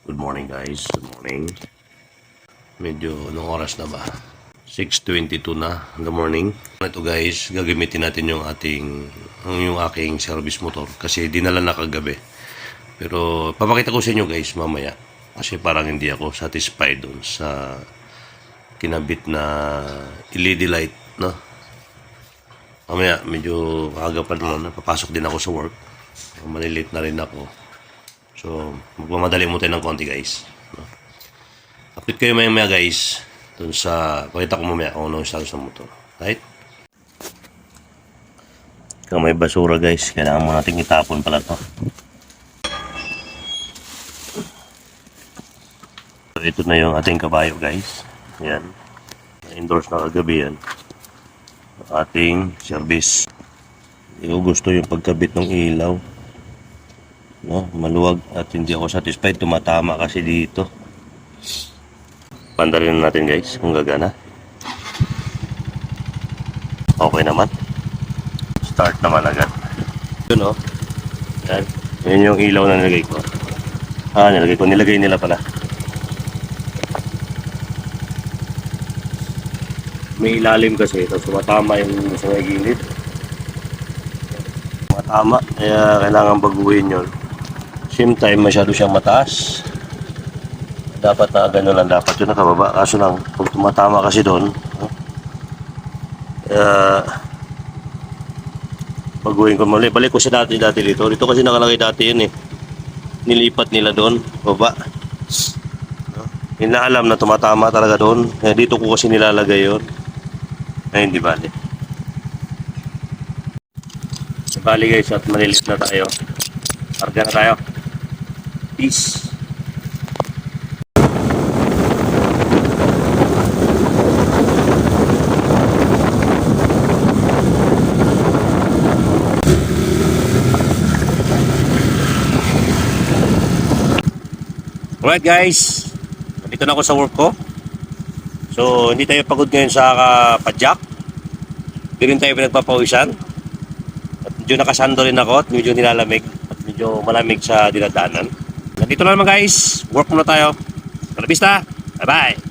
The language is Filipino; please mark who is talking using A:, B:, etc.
A: Good morning guys, good morning. Medyo anong oras na ba? 6:22 na in the morning. Ito guys, gagamitin natin yung aking service motor kasi dinala na kagabi. Pero papakita ko sa inyo guys mamaya kasi parang hindi ako satisfied dun sa kinabit na LED light, no? Mamaya medyo aga pa naman, napapasok din ako sa work. Malilate na rin ako. So, magmamadali mo tayo ng konti guys. No? Update kayo maya guys. Dun sa, pakita ko mamaya kung ano yung status ng motor. Right? Kung may basura guys, kailangan mo natin itapon pala to. So, ito na yung ating kabayo guys. Yan. Na-endorse na kagabi yan. Ating service. Hindi ko gusto yung pagkabit ng ilaw. No, maluwag at hindi ako satisfied, tumatama kasi dito. Pandarin natin guys kung gagana. Okay naman. Start naman agad. Yun yan. Yan yung ilaw na nilagay ko. Nilagay nila pala. May ilalim kasi ito, tumatama yung sa may gilid. Tumatama, kaya kailangan baguhin yun. Same time, masyado siyang mataas. Dapat na gano'n lang, dapat yun nakababa. Kaso lang, kung tumatama kasi doon, baguhin ko muli. Balik ko sa dati dito. Dito kasi nakalagay dati yun eh. Nilipat nila doon, baba. Hindi na alam na tumatama talaga doon. Dito ko kasi nilalagay yun. Ay, hindi bali. Bali guys, at malilit na tayo. Karga na tayo. Peace. Alright guys, nandito na ako sa work ko. So hindi tayo pagod ngayon sa padjak. Hindi rin tayo pinagpapawisan. At medyo nakasando rin ako at medyo nilalamig. At medyo malamig sa dinadaanan. Nandito na naman guys, work muna tayo. Hasta la vista, bye bye.